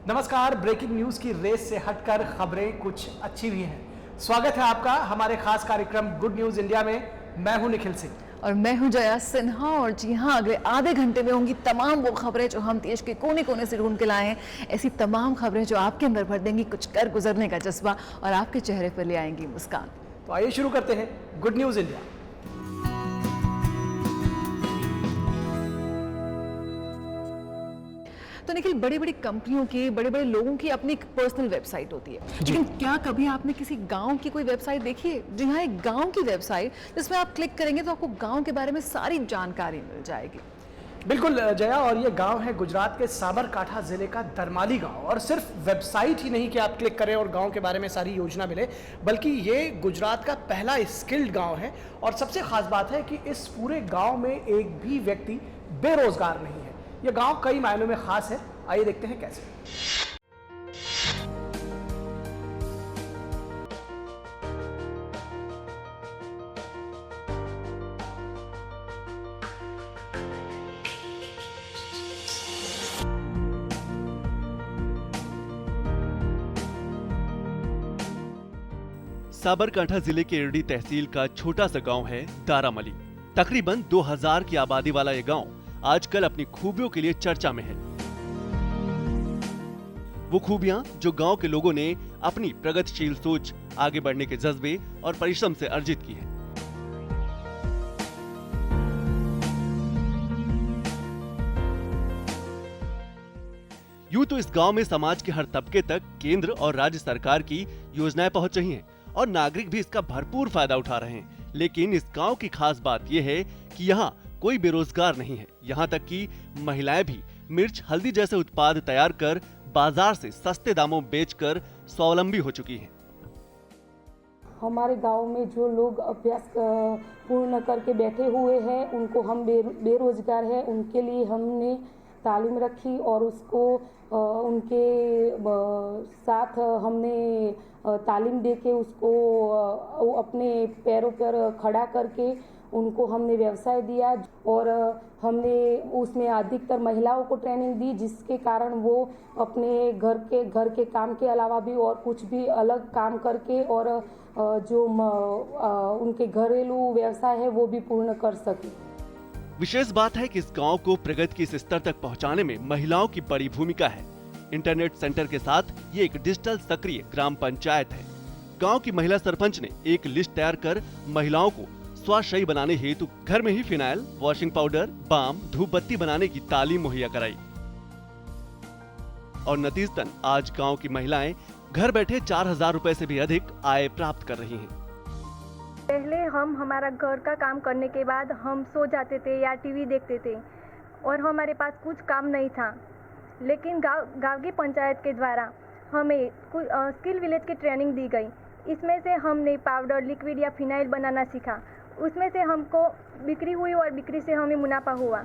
नमस्कार। Breaking news की race से हटकर खबरें कुछ अच्छी भी हैं। स्वागत है आपका हमारे खास कार्यक्रम गुड न्यूज इंडिया में। मैं हूं निखिल सिंह और मैं हूं जया सिन्हा। और जी हां, अगले आधे घंटे में होंगी तमाम वो खबरें जो हम देश के कोने कोने से ढूंढ के लाए हैं। ऐसी तमाम खबरें जो आपके अंदर भर देंगी कुछ कर गुजरने का जज्बा और आपके चेहरे पर ले आएंगी मुस्कान। तो आइए शुरू करते हैं गुड न्यूज इंडिया। तो निखिल, बड़ी बड़ी कंपनियों की, बड़े बड़े लोगों की अपनी एक पर्सनल वेबसाइट होती है, लेकिन क्या कभी आपने किसी गांव की कोई वेबसाइट देखी है? जी हाँ, एक गांव की वेबसाइट जिसमें आप क्लिक करेंगे तो आपको गांव के बारे में सारी जानकारी मिल जाएगी। बिल्कुल जया, और ये गांव है गुजरात के साबरकांठा जिले का दरमाली गांव। और सिर्फ वेबसाइट ही नहीं कि आप क्लिक करें और गांव के बारे में सारी योजना मिले, बल्कि ये गुजरात का पहला स्किल्ड गांव है। और सबसे खास बात है कि इस पूरे गांव में एक भी व्यक्ति बेरोजगार नहीं है। ये गांव कई मायनों में खास है। आइए देखते हैं कैसे। साबरकांठा जिले के इरडी तहसील का छोटा सा गांव है दारामली। तकरीबन 2000 की आबादी वाला ये गांव आजकल अपनी खूबियों के लिए चर्चा में है। वो खूबियां जो गांव के लोगों ने अपनी प्रगतिशील सोच, आगे बढ़ने के जज्बे और परिश्रम से अर्जित की है। यूं तो इस गांव में समाज के हर तबके तक केंद्र और राज्य सरकार की योजनाएं पहुंच रही हैं और नागरिक भी इसका भरपूर फायदा उठा रहे हैं। लेकिन इस गांव की खास बात यह है कि यहाँ कोई बेरोजगार नहीं है। यहाँ तक कि महिलाएं भी मिर्च, हल्दी जैसे उत्पाद तैयार कर बाजार से सस्ते दामों बेचकर स्वावलंबी हो चुकी हैं। हमारे गांव में जो लोग अभ्यास पूर्ण करके बैठे हुए हैं, उनको हम बेरोजगार हैं, उनके लिए हमने तालीम रखी और उसको उनके साथ हमने तालीम देके उसको अपने पैरों पर खड़ा करके उनको हमने व्यवसाय दिया। और हमने उसमें अधिकतर महिलाओं को ट्रेनिंग दी, जिसके कारण वो अपने घर के काम के अलावा भी और कुछ भी अलग काम करके और जो उनके घरेलू व्यवसाय है वो भी पूर्ण कर सके। विशेष बात है कि इस गांव को प्रगति के इस स्तर तक पहुंचाने में महिलाओं की बड़ी भूमिका है। इंटरनेट सेंटर के साथ ये एक डिजिटल सक्रिय ग्राम पंचायत है। गांव की महिला सरपंच ने एक लिस्ट तैयार कर महिलाओं को स्वाश्रयी बनाने हेतु घर में ही फिनाइल, वॉशिंग पाउडर, बाम, धूप बत्ती बनाने की तालीम मुहैया कराई। और नतीजतन आज गांव की महिलाएं घर बैठे 4000 रुपए से भी अधिक आय प्राप्त कर रही हैं। पहले हम हमारा घर का काम करने के बाद हम सो जाते थे या टीवी देखते थे और हमारे पास कुछ काम नहीं था। लेकिन गांव की पंचायत के द्वारा हमें स्किल विलेज की ट्रेनिंग दी गई। इसमें से हमने पाउडर, लिक्विड या फिनाइल बनाना सीखा। उसमें से हमको बिक्री हुई और बिक्री से हमें मुनाफा हुआ।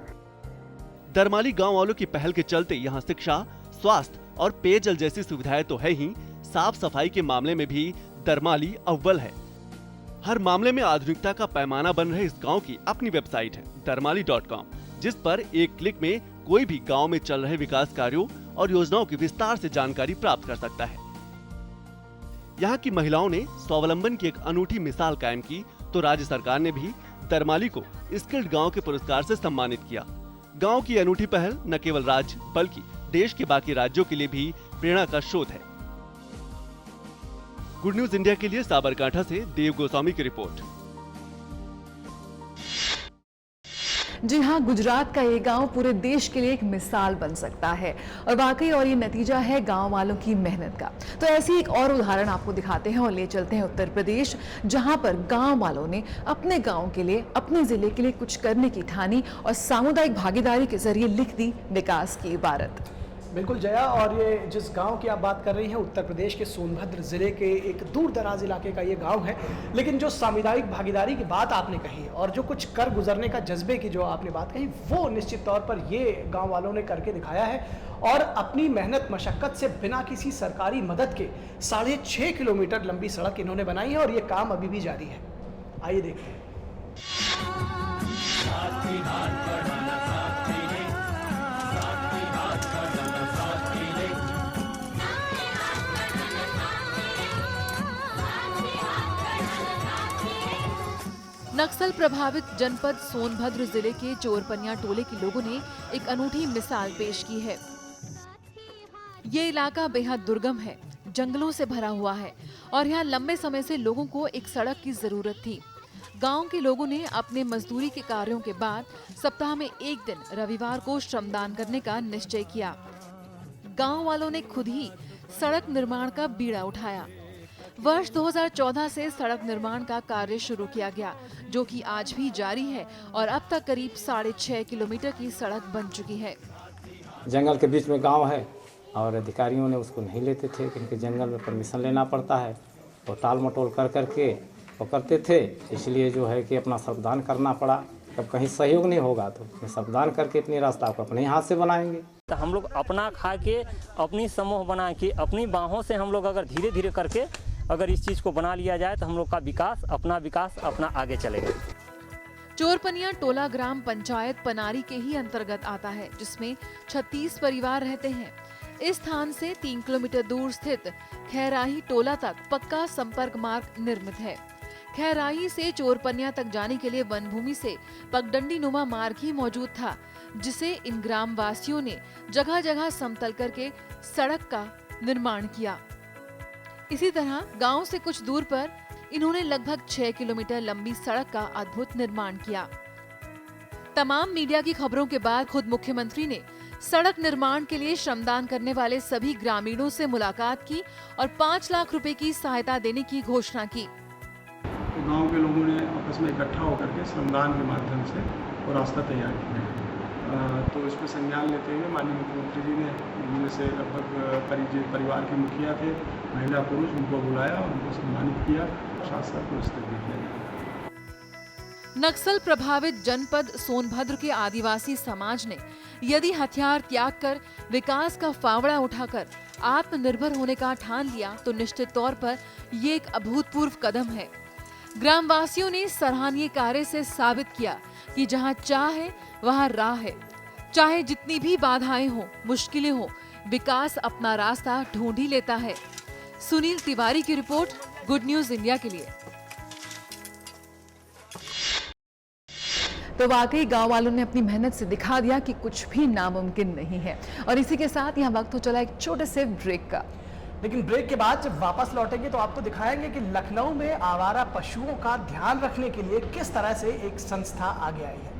दरमाली गांव वालों की पहल के चलते यहाँ शिक्षा, स्वास्थ्य और पेयजल जैसी सुविधाएं तो है ही, साफ सफाई के मामले में भी दरमाली अव्वल है। हर मामले में आधुनिकता का पैमाना बन रहे इस गांव की अपनी वेबसाइट है darmali.com, जिस पर एक क्लिक में कोई भी गांव में चल रहे विकास कार्यों और योजनाओं की विस्तार से जानकारी प्राप्त कर सकता है। यहाँ की महिलाओं ने स्वावलंबन की एक अनूठी मिसाल कायम की तो राज्य सरकार ने भी दरमाली को स्किल्ड गांव के पुरस्कार से सम्मानित किया। गांव की अनूठी पहल न केवल राज्य बल्कि देश के बाकी राज्यों के लिए भी प्रेरणा का स्रोत है। गुड न्यूज इंडिया के लिए साबरकांठा से देव गोस्वामी की रिपोर्ट। जी हाँ, गुजरात का ये गांव पूरे देश के लिए एक मिसाल बन सकता है और वाकई, और ये नतीजा है गांव वालों की मेहनत का। तो ऐसी एक और उदाहरण आपको दिखाते हैं और ले चलते हैं उत्तर प्रदेश, जहां पर गांव वालों ने अपने गांव के लिए, अपने जिले के लिए कुछ करने की ठानी और सामुदायिक भागीदारी के जरिए लिख दी विकास की इबारत। बिल्कुल जया, और ये जिस गांव की आप बात कर रही हैं, उत्तर प्रदेश के सोनभद्र जिले के एक दूर दराज इलाके का ये गांव है। लेकिन जो सामुदायिक भागीदारी की बात आपने कही और जो कुछ कर गुजरने का जज्बे की जो आपने बात कही, वो निश्चित तौर पर ये गांव वालों ने करके दिखाया है। और अपनी मेहनत मशक्कत से बिना किसी सरकारी मदद के 6.5 किलोमीटर लंबी सड़क इन्होंने बनाई है और ये काम अभी भी जारी है। आइए देखते हैं। नक्सल प्रभावित जनपद सोनभद्र जिले के चोरपनिया टोले के लोगों ने एक अनूठी मिसाल पेश की है। ये इलाका बेहद दुर्गम है, जंगलों से भरा हुआ है और यहाँ लंबे समय से लोगों को एक सड़क की जरूरत थी। गांव के लोगों ने अपने मजदूरी के कार्यों के बाद सप्ताह में एक दिन रविवार को श्रमदान करने का निश्चय किया। गांव वालों ने खुद ही सड़क निर्माण का बीड़ा उठाया। वर्ष 2014 से सड़क निर्माण का कार्य शुरू किया गया, जो कि आज भी जारी है और अब तक करीब 6.5 किलोमीटर की सड़क बन चुकी है। जंगल के बीच में गांव है और अधिकारियों ने उसको नहीं लेते थे, क्योंकि जंगल में परमिशन लेना पड़ता है, तो टाल मटोल कर करके वो करते थे। इसलिए जो है कि अपना श्रमदान करना पड़ा। जब कहीं सहयोग नहीं होगा तो श्रमदान करके अपनी रास्ता को अपने हाथ से बनाएंगे। तो हम लोग अपना खा के, अपनी समूह बना के, अपनी बाहों से हम लोग अगर धीरे धीरे करके अगर इस चीज़ को बना लिया जाए तो हम लोग का विकास अपना आगे चलेगा। चोरपनिया टोला ग्राम पंचायत पनारी के ही अंतर्गत आता है, जिसमें 36 परिवार रहते हैं। इस स्थान से 3 किलोमीटर दूर स्थित खैराही टोला तक पक्का संपर्क मार्ग निर्मित है। खैराही से चोरपनिया तक जाने के लिए वन भूमि से पगडंडी नुमा मार्ग ही मौजूद था, जिसे इन ग्राम वासियों ने जगह जगह समतल करके सड़क का निर्माण किया। इसी तरह गांव से कुछ दूर पर इन्होंने लगभग 6 किलोमीटर लंबी सड़क का अद्भुत निर्माण किया। तमाम मीडिया की खबरों के बाद खुद मुख्यमंत्री ने सड़क निर्माण के लिए श्रमदान करने वाले सभी ग्रामीणों से मुलाकात की और 5 लाख रुपए की सहायता देने की घोषणा की। तो गांव के लोगों ने आपस में इकट्ठा होकर के श्रमदान के माध्यम से वो रास्ता तैयार किया। तो इस पर संज्ञान लेते हुए माननीय मुख्यमंत्री जी ने इनमें से लगभग परिवार के मुखिया थे, महिला पुरुष, उनको बुलाया, उनको सम्मानित किया, शासक पुरस्कृत भी किया। नक्सल प्रभावित जनपद सोनभद्र के आदिवासी समाज ने यदि हथियार त्याग कर विकास का फावड़ा उठाकर आत्मनिर्भर होने का ठान लिया तो निश्चित तौर पर ये एक अभूतपूर्व कदम है। ग्रामवासियों ने सराहनीय कार्य से साबित किया कि जहां चाह है वहां राह है। चाहे जितनी भी बाधाएं हो, मुश्किलें हो, विकास अपना रास्ता ढूंढ ही लेता है। सुनील तिवारी की रिपोर्ट, गुड न्यूज इंडिया के लिए। तो वाकई गांव वालों ने अपनी मेहनत से दिखा दिया कि कुछ भी नामुमकिन नहीं है। और इसी के साथ यहाँ वक्त हो चला एक छोटे से ब्रेक का। लेकिन ब्रेक के बाद जब वापस लौटेंगे तो आपको दिखाएंगे कि लखनऊ में आवारा पशुओं का ध्यान रखने के लिए किस तरह से एक संस्था आगे आई है।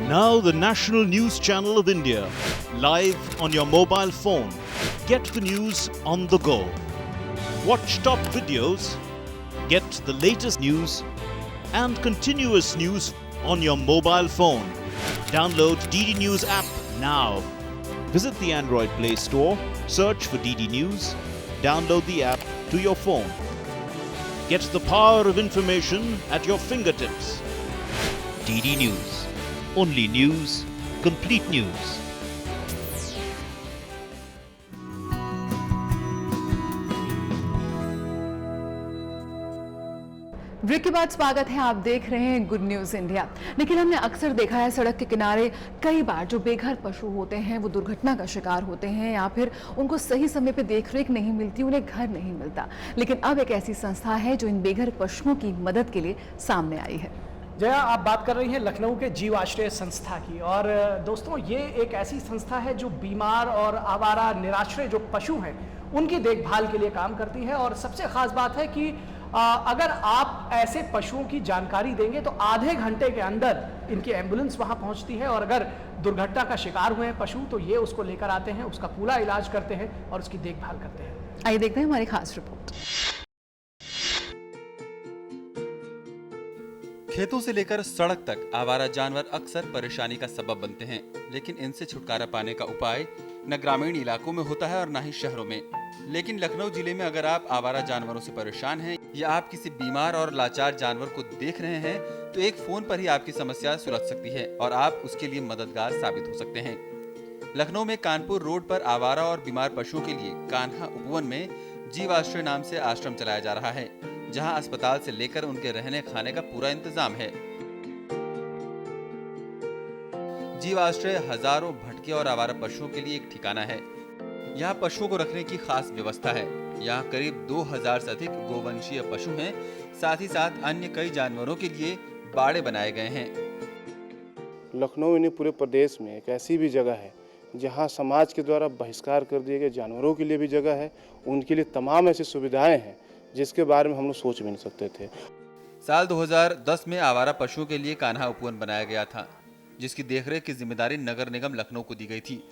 Now the National News Channel of India, live on your mobile phone. Get the news on the go. Watch top videos, get the latest news and continuous news on your mobile phone. Download DD News app now. Visit the Android Play Store, search for DD News, download the app to your phone. Get the power of information at your fingertips. DD News. Only news, complete news. Break के बाद स्वागत है। आप देख रहे हैं good news India. लेकिन हमने अक्सर देखा है सड़क के किनारे कई बार जो बेघर पशु होते हैं वो दुर्घटना का शिकार होते हैं या फिर उनको सही समय पे देखरेख नहीं मिलती, उन्हें घर नहीं मिलता। लेकिन अब एक ऐसी संस्था है जो इन बेघर पशुओं की मदद के लिए सामने आई है। जया, आप बात कर रही हैं लखनऊ के जीव आश्रय संस्था की। और दोस्तों, ये एक ऐसी संस्था है जो बीमार और आवारा निराश्रय जो पशु हैं उनकी देखभाल के लिए काम करती है। और सबसे खास बात है कि अगर आप ऐसे पशुओं की जानकारी देंगे तो आधे घंटे के अंदर इनकी एम्बुलेंस वहां पहुंचती है और अगर दुर्घटना का शिकार हुए हैं पशु तो ये उसको लेकर आते हैं, उसका पूरा इलाज करते हैं और उसकी देखभाल करते हैं। आइए देखते हैं हमारी खास रिपोर्ट। खेतों से लेकर सड़क तक आवारा जानवर अक्सर परेशानी का सबब बनते हैं, लेकिन इनसे छुटकारा पाने का उपाय न ग्रामीण इलाकों में होता है और न ही शहरों में। लेकिन लखनऊ जिले में अगर आप आवारा जानवरों से परेशान हैं या आप किसी बीमार और लाचार जानवर को देख रहे हैं तो एक फोन पर ही आपकी समस्या सुलझ सकती है और आप उसके लिए मददगार साबित हो सकते हैं। लखनऊ में कानपुर रोड पर आवारा और बीमार पशुओं के लिए कान्हा उपवन में जीव आश्रय नाम से आश्रम चलाया जा रहा है, जहां अस्पताल से लेकर उनके रहने खाने का पूरा इंतजाम है। जीव आश्रय हजारों भटके और आवारा पशुओं के लिए एक ठिकाना है। यहाँ पशुओं को रखने की खास व्यवस्था है। यहाँ करीब 2000 से अधिक गोवंशीय पशु हैं। साथ ही साथ अन्य कई जानवरों के लिए बाड़े बनाए गए हैं। लखनऊ यानी पूरे प्रदेश में एक ऐसी भी जगह है जहां समाज के द्वारा बहिष्कार कर दिए गए जानवरों के लिए भी जगह है। उनके लिए तमाम ऐसी सुविधाएं हैं जिसके बारे में हम लोग सोच भी नहीं सकते थे। साल 2010 में आवारा पशुओं के लिए कान्हा उपवन बनाया गया था, जिसकी देखरेख की जिम्मेदारी नगर निगम लखनऊ को दी गई थी।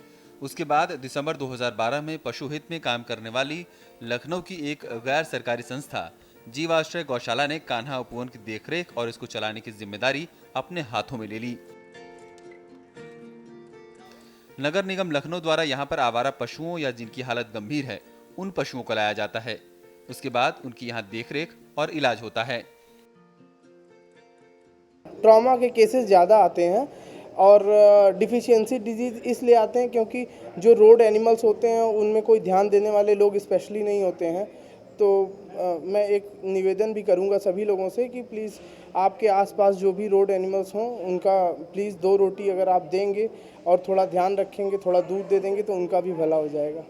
उसके बाद दिसंबर 2012 में पशु हित में काम करने वाली लखनऊ की एक गैर सरकारी संस्था जीवाश्रय गौशाला ने कान्हा उपवन की देखरेख और इसको चलाने की जिम्मेदारी अपने हाथों में ले ली। नगर निगम लखनऊ द्वारा यहाँ पर आवारा पशुओं या जिनकी हालत गंभीर है उन पशुओं को लाया जाता है। उसके बाद उनकी यहाँ देखरेख और इलाज होता है। ट्रॉमा के केसेस ज़्यादा आते हैं और डिफिशियंसी डिजीज़ इसलिए आते हैं क्योंकि जो रोड एनिमल्स होते हैं उनमें कोई ध्यान देने वाले लोग स्पेशली नहीं होते हैं। तो मैं एक निवेदन भी करूंगा सभी लोगों से कि प्लीज़ आपके आसपास जो भी रोड एनिमल्स हों उनका प्लीज़ 2 रोटी अगर आप देंगे और थोड़ा ध्यान रखेंगे, थोड़ा दूध दे देंगे तो उनका भी भला हो जाएगा।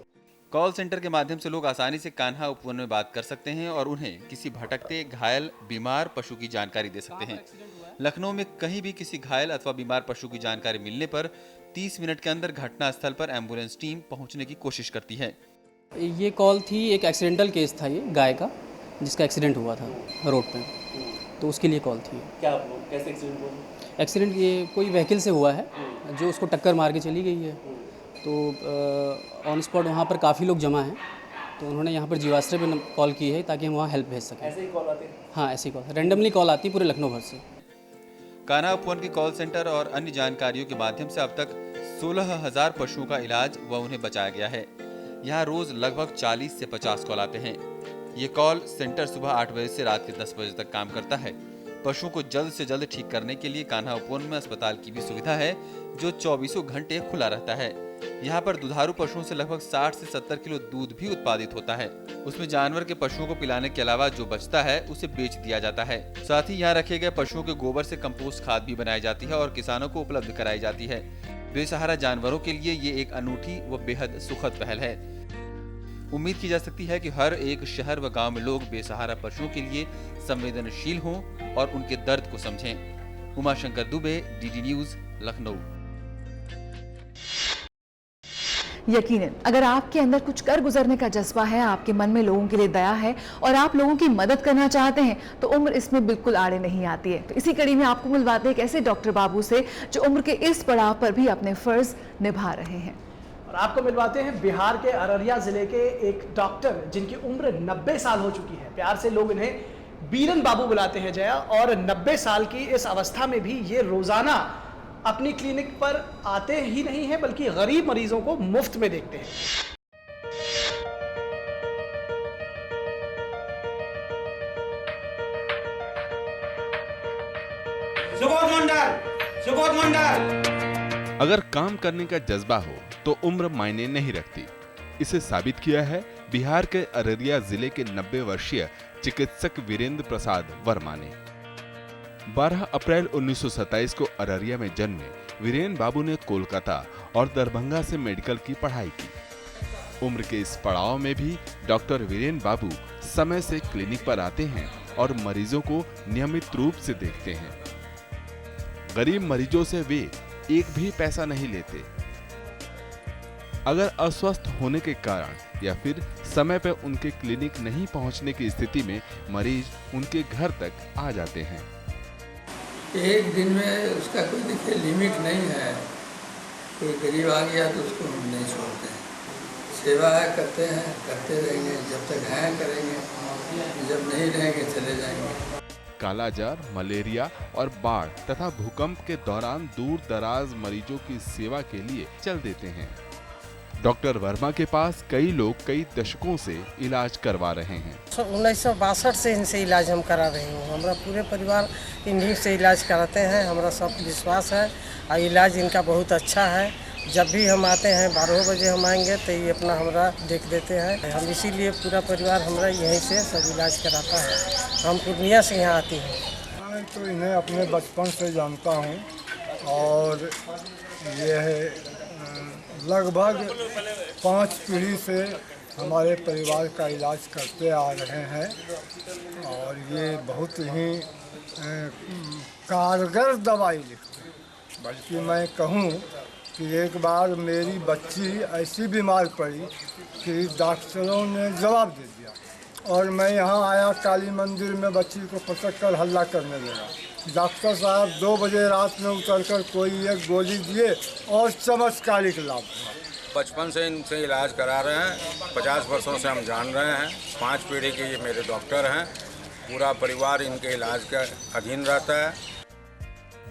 कॉल सेंटर के माध्यम से लोग आसानी से कान्हा उपवन में बात कर सकते हैं और उन्हें किसी भटकते, घायल, बीमार पशु की जानकारी दे सकते हैं। लखनऊ में कहीं भी किसी घायल अथवा बीमार पशु की जानकारी मिलने पर 30 मिनट के अंदर घटना स्थल पर एम्बुलेंस टीम पहुंचने की कोशिश करती है। ये कॉल थी, एक एक्सीडेंटल केस था, ये गाय का जिसका एक्सीडेंट हुआ था रोड पे, तो उसके लिए कॉल थी। क्या कैसे एक्सीडेंट हुआ? एक्सीडेंट ये कोई व्हीकल से हुआ है जो उसको टक्कर मार के चली गई है। तो ऑन स्पॉट वहाँ पर काफ़ी लोग जमा हैं, तो उन्होंने यहाँ पर जीवाश्रय पे कॉल की है ताकि हम वहाँ हेल्प भेज सकें। ऐसे ही कॉल आती है? हाँ, ऐसी कॉल रैंडमली कॉल आती है पूरे लखनऊ भर से। कान्हा उपवन के कॉल सेंटर और अन्य जानकारियों के माध्यम से अब तक 16,000 पशुओं का इलाज व उन्हें बचाया गया है। यहाँ रोज लगभग 40 से 50 कॉल आते हैं। ये कॉल सेंटर सुबह 8 बजे से रात के 10 बजे तक काम करता है। पशुओं को जल्द से जल्द ठीक करने के लिए कान्हा उपवन में अस्पताल की भी सुविधा है जो 24 घंटे खुला रहता है। यहाँ पर दुधारू पशुओं से लगभग 60 से 70 किलो दूध भी उत्पादित होता है। उसमें जानवर के पशुओं को पिलाने के अलावा जो बचता है उसे बेच दिया जाता है। साथ ही यहाँ रखे गए पशुओं के गोबर से कंपोस्ट खाद भी बनाई जाती है और किसानों को उपलब्ध कराई जाती है। बेसहारा जानवरों के लिए ये एक अनूठी व बेहद सुखद पहल है। उम्मीद की जा सकती है कि हर एक शहर व गांव में लोग बेसहारा पशुओं के लिए संवेदनशील हों और उनके दर्द को समझें। Umashankar Dubey, DD news, Lucknow. यकीनन अगर आपके अंदर कुछ कर गुजरने का जज्बा है, आपके मन में लोगों के लिए दया है और आप लोगों की मदद करना चाहते हैं तो उम्र इसमें बिल्कुल आड़े नहीं आती है। तो इसी कड़ी में आपको मिलवाते हैं एक ऐसे डॉक्टर बाबू से जो उम्र के इस पड़ाव पर भी अपने फर्ज निभा रहे हैं। और आपको मिलवाते हैं बिहार के अररिया जिले के एक डॉक्टर जिनकी उम्र 90 साल हो चुकी है। प्यार से लोग इन्हें बीरन बाबू बुलाते हैं जया। और 90 साल की इस अवस्था में भी ये रोजाना अपनी क्लिनिक पर आते ही नहीं हैं बल्कि गरीब मरीजों को मुफ्त में देखते हैं। सुबोध मंडल। अगर काम करने का जज्बा हो तो उम्र मायने नहीं रखती। इसे साबित किया है बिहार के अररिया जिले के 90 वर्षीय चिकित्सक वीरेंद्र प्रसाद वर्मा ने। 12 अप्रैल 1927 को अररिया में जन्मे वीरेंद्र बाबू ने कोलकाता और दरभंगा से मेडिकल की पढ़ाई की। उम्र के इस पड़ाव में भी डॉक्टर वीरेंद्र बाबू समय से क्लिनिक पर आते हैं और मरीजों को नियमित रूप से देखते हैं। गरीब मरीजों से वे एक भी पैसा नहीं लेते। अगर अस्वस्थ होने के कारण या फिर समय पर उनके क्लिनिक नहीं पहुंचने की स्थिति में मरीज उनके घर तक आ जाते हैं। एक दिन में उसका कोई देखिए लिमिट नहीं है। कोई गरीब आ गया तो उसको हम नहीं छोड़ते हैं। सेवा करते हैं, करते रहेंगे, जब तक हैं करेंगे, जब नहीं रहेंगे चले जाएंगे। कालाजार, मलेरिया और बाढ़ तथा भूकंप के दौरान दूर दराज मरीजों की सेवा के लिए चल देते हैं। डॉक्टर वर्मा के पास कई लोग कई दशकों से इलाज करवा रहे हैं। 1962 से इनसे इलाज हम करा रहे हैं। हमारा पूरे परिवार इन्हीं से इलाज कराते हैं। हमारा सब विश्वास है और इलाज इनका बहुत अच्छा है। जब भी हम आते हैं 12 बजे हम आएंगे तो ये अपना हमारा देख देते हैं। हम इसीलिए पूरा परिवार हमारा यहीं से सब इलाज कराता है। हम पूर्णिया से यहाँ आते हैं। मैं तो इन्हें अपने बचपन से जानता हूँ और ये है लगभग 5 पीढ़ी से हमारे परिवार का इलाज करते आ रहे हैं और ये बहुत ही कारगर दवाई लिखते हैं। बल्कि मैं कहूँ कि एक बार मेरी बच्ची ऐसी बीमार पड़ी कि डॉक्टरों ने जवाब दे दिया और मैं यहाँ आया काली मंदिर में बच्ची को पटक कर हल्ला करने लगा। डॉक्टर साहब 2 बजे रात में उतरकर कोई एक गोली दिए और चमत्कारिक लाभ हुआ। बचपन से इनसे इलाज करा रहे हैं, 50 वर्षों से हम जान रहे हैं। 5 पीढ़ी के ये मेरे डॉक्टर हैं। पूरा परिवार इनके इलाज के अधीन रहता है।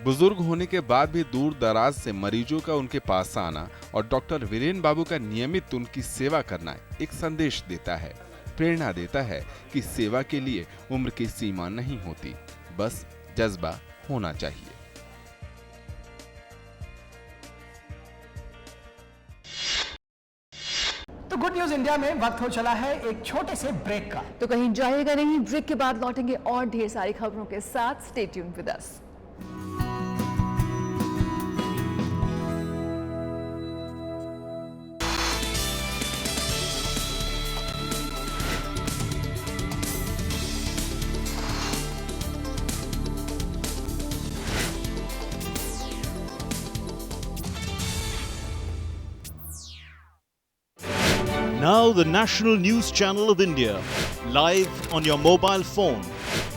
बुजुर्ग होने के बाद भी दूर दराज से मरीजों का उनके पास आना और डॉक्टर वीरेन बाबू का नियमित उनकी सेवा करना एक संदेश देता है, प्रेरणा देता है कि सेवा के लिए उम्र की सीमा नहीं होती, बस जज्बा होना चाहिए। तो गुड न्यूज इंडिया में वक्त हो चला है एक छोटे से ब्रेक का। तो कहीं जाइएगा नहीं, ब्रेक के बाद लौटेंगे और ढेर सारी खबरों के साथ। Stay tuned with us. Now the National News Channel of India, live on your mobile phone.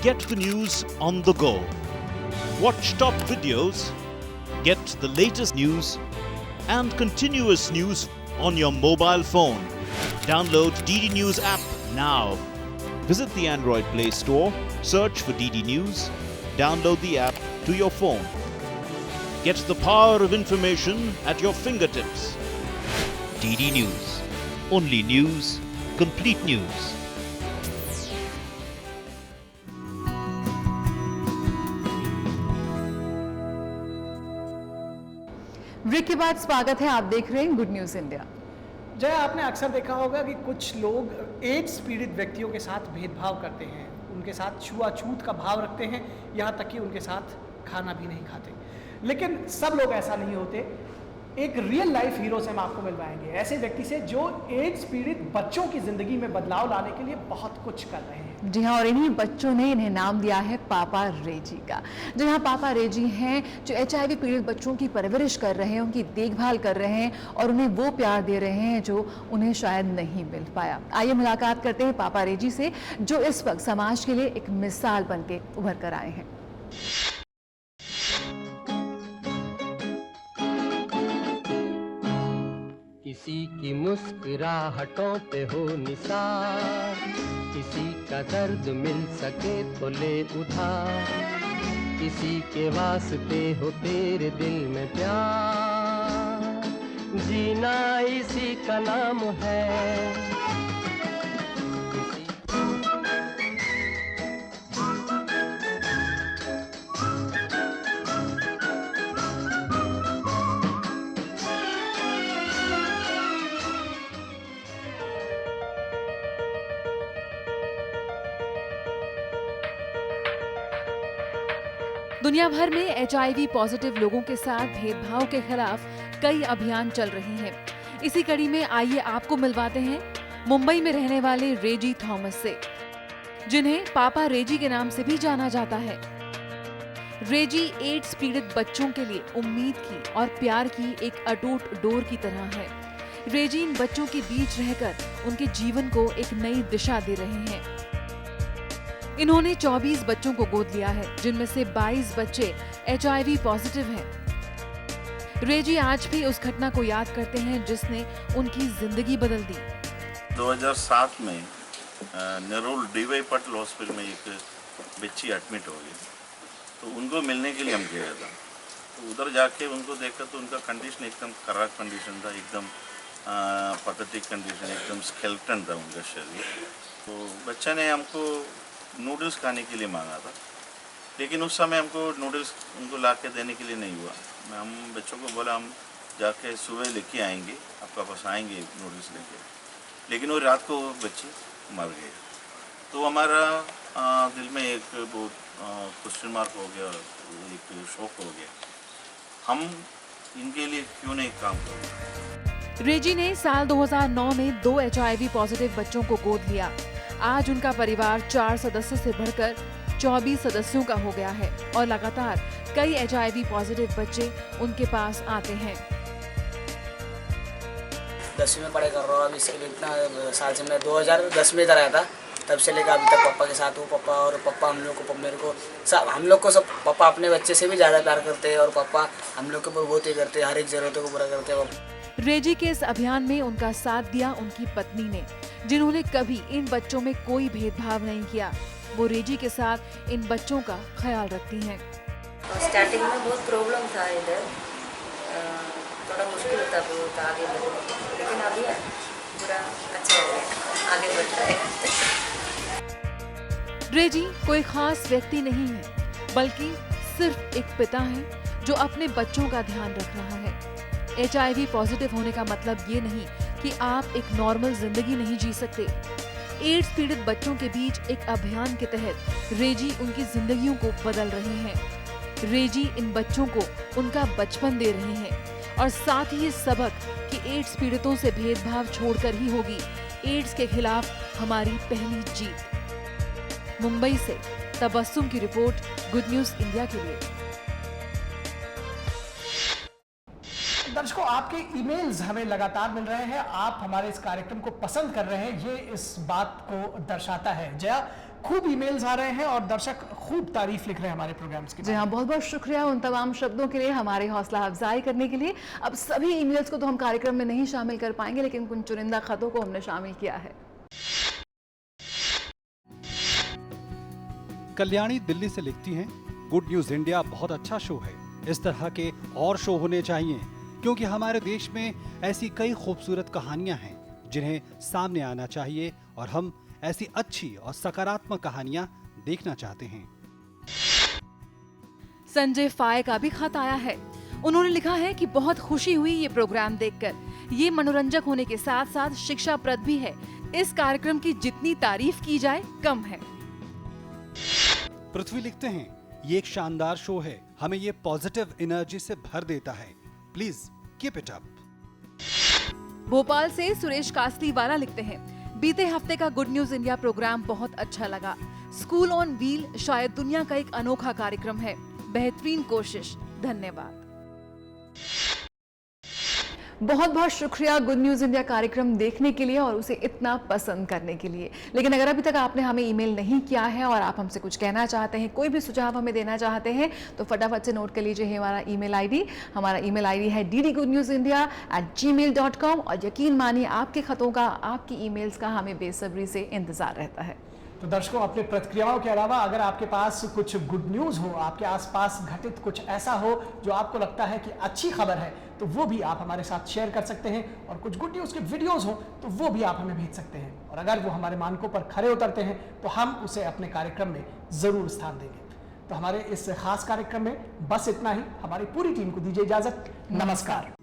Get the news on the go. Watch top videos, get the latest news and continuous news on your mobile phone. Download DD News app now. Visit the Android Play Store, search for DD News, download the app to your phone. Get the power of information at your fingertips. DD News. Only news, complete news. Break के बाद स्वागत है, आप देख रहे हैं good news India. जय, आपने अक्सर देखा होगा कि कुछ लोग एड्स पीड़ित व्यक्तियों के साथ भेदभाव करते हैं, उनके साथ छुआछूत का भाव रखते हैं, यहाँ तक कि उनके साथ खाना भी नहीं खाते। लेकिन सब लोग ऐसा नहीं होते। एक रियल लाइफ हीरो से हम आपको मिलवाएंगे, ऐसे व्यक्ति से जो एड्स पीड़ित बच्चों की जिंदगी में बदलाव लाने के लिए बहुत कुछ कर रहे हैं। जी हाँ, और इन्हीं बच्चों ने इन्हें नाम दिया है पापा रेजी का। जी हाँ, पापा रेजी हैं जो HIV पीड़ित बच्चों की परवरिश कर रहे हैं, उनकी देखभाल कर रहे हैं और उन्हें वो प्यार दे रहे हैं जो उन्हें शायद नहीं मिल पाया। आइए मुलाकात करते हैं पापा रेजी से, जो इस वक्त समाज के लिए एक मिसाल बन के उभर कर आए हैं। किसी की मुस्कुराहटों पे हो निसार, किसी का दर्द मिल सके तो ले उधार, किसी के वास्ते हो तेरे दिल में प्यार, जीना इसी का नाम है। दुनिया भर में HIV पॉजिटिव लोगों के साथ भेदभाव के खिलाफ कई अभियान चल रहे हैं। इसी कड़ी में आइए आपको मिलवाते हैं मुंबई में रहने वाले रेजी थॉमस से, जिन्हें पापा रेजी के नाम से भी जाना जाता है। रेजी एड्स पीड़ित बच्चों के लिए उम्मीद की और प्यार की एक अटूट डोर की तरह है। रेजी इन बच्चों के बीच रहकर उनके जीवन को एक नई दिशा दे रहे हैं। इन्होंने 24 बच्चों को गोद लिया है, जिनमें से 22 बच्चे HIV पॉजिटिव हैं। रेजी आज भी उस घटना को याद करते हैं जिसने उनकी जिंदगी बदल दी। 2007 में नेरुल DY पटेल हॉस्पिटल में एक बच्ची एडमिट हो गई, तो उनको मिलने के लिए हम गए था। तो उधर जाके उनको देखा तो उनका कंडीशन एकदम खराब कंडीशन था, एकदम पैथेटिक कंडीशन, एकदम स्केलेटन था उनका शरीर। तो बच्चा ने हमको नूडल्स खाने के लिए मांगा था, लेकिन उस समय हमको नूडल्स उनको ला के देने के लिए नहीं हुआ। हम बच्चों को बोला हम जाके सुबह लेके आएंगे, आपका पास आएंगे नूडल्स लेके, लेकिन वो रात को बच्चे मर गए। तो हमारा दिल में एक बहुत क्वेश्चन मार्क हो गया, एक शौक हो गया, हम इनके लिए क्यों नहीं काम करें। रेजी ने साल 2009 में 2 HIV पॉजिटिव बच्चों को गोद लिया। आज उनका परिवार 4 सदस्य से बढ़कर 24 सदस्यों का हो गया है और लगातार कई HIV पॉजिटिव बच्चे उनके पास आते हैं। 10वीं में पढ़ाई कर रहा हूँ। अब इसके लिए इतना साल से मैं 2010 में इधर आया था, तब से लेकर अभी तक पापा के साथ हूँ। पापा हम लोग को हम लोग को सब पापा अपने बच्चे से भी ज़्यादा प्यार करते हैं और पापा हम लोग के ऊपर बहुत ही करते हैं, हर एक ज़रूरतों को पूरा करते हैं। रेजी के इस अभियान में उनका साथ दिया उनकी पत्नी ने, जिन्होंने कभी इन बच्चों में कोई भेदभाव नहीं किया। वो रेजी के साथ इन बच्चों का ख्याल रखती हैं। स्टार्टिंग में बहुत प्रॉब्लम था, इधर थोड़ा मुश्किल होता था आगे बढ़ने, लेकिन अभी पूरा अच्छा है, आगे बढ़ रहा है। रेजी कोई खास व्यक्ति नहीं है, बल्कि सिर्फ एक पिता है जो अपने बच्चों का ध्यान रख रहा है। HIV पॉजिटिव होने का मतलब ये नहीं कि आप एक नॉर्मल जिंदगी नहीं जी सकते। एड्स पीड़ित बच्चों के बीच एक अभियान के तहत रेजी उनकी जिंदगियों को बदल रहे हैं। रेजी इन बच्चों को उनका बचपन दे रहे हैं और साथ ही ये सबक कि एड्स पीड़ितों से भेदभाव छोड़कर ही होगी एड्स के खिलाफ हमारी पहली जीत। मुंबई से तबस्सुम की रिपोर्ट, गुड न्यूज इंडिया के लिए। दर्शकों, आपके ईमेल्स हमें लगातार मिल रहे हैं, आप हमारे इस कार्यक्रम को पसंद कर रहे हैं, ये इस बात को दर्शाता है। जया, खूब ईमेल्स आ रहे हैं और दर्शक खूब तारीफ लिख रहे हैं हमारे प्रोग्राम्स की। जी हाँ, बहुत बहुत शुक्रिया उन तमाम शब्दों के लिए, हमारी हौसला अफजाई करने के लिए। अब सभी ईमेल्स को तो हम कार्यक्रम में नहीं शामिल कर पाएंगे, लेकिन कुछ चुनिंदा खतों को हमने शामिल किया है। कल्याणी दिल्ली से लिखती हैं, गुड न्यूज इंडिया बहुत अच्छा शो है, इस तरह के और शो होने चाहिए, क्योंकि हमारे देश में ऐसी कई खूबसूरत कहानियां हैं जिन्हें सामने आना चाहिए और हम ऐसी अच्छी और सकारात्मक कहानियां देखना चाहते हैं। संजय फाय का भी खत आया है। उन्होंने लिखा है कि बहुत खुशी हुई ये प्रोग्राम देखकर। ये मनोरंजक होने के साथ साथ शिक्षाप्रद भी है। इस कार्यक्रम की जितनी तारीफ की जाए कम है। पृथ्वी लिखते हैं, ये एक शानदार शो है, हमें ये पॉजिटिव एनर्जी से भर देता है, please keep it up. Bhopal से सुरेश कासलीवाला लिखते हैं, बीते हफ्ते का गुड न्यूज इंडिया प्रोग्राम बहुत अच्छा लगा। स्कूल ऑन व्हील शायद दुनिया का एक अनोखा कार्यक्रम है, बेहतरीन कोशिश, धन्यवाद। बहुत बहुत शुक्रिया गुड न्यूज इंडिया कार्यक्रम देखने के लिए और उसे इतना पसंद करने के लिए। लेकिन अगर अभी तक आपने हमें ईमेल नहीं किया है और आप हमसे कुछ कहना चाहते हैं, कोई भी सुझाव हमें देना चाहते हैं, तो फटाफट से नोट कर लीजिए हमारा ईमेल आईडी। हमारा ईमेल आईडी है ddgoodnewsindia@gmail.com और यकीन मानिए आपके खतों का, आपकी ईमेल्स का हमें बेसब्री से इंतजार रहता है। तो दर्शकों, अपनी प्रतिक्रियाओं के अलावा अगर आपके पास कुछ गुड न्यूज़ हो, आपके आसपास घटित कुछ ऐसा हो जो आपको लगता है कि अच्छी खबर है, तो वो भी आप हमारे साथ शेयर कर सकते हैं। और कुछ गुड न्यूज़ के वीडियोस हो तो वो भी आप हमें भेज सकते हैं। और अगर वो हमारे मानकों पर खरे उतरते हैं तो हम उसे अपने कार्यक्रम में ज़रूर स्थान देंगे। तो हमारे इस खास कार्यक्रम में बस इतना ही। हमारी पूरी टीम को दीजिए इजाज़त। नमस्कार।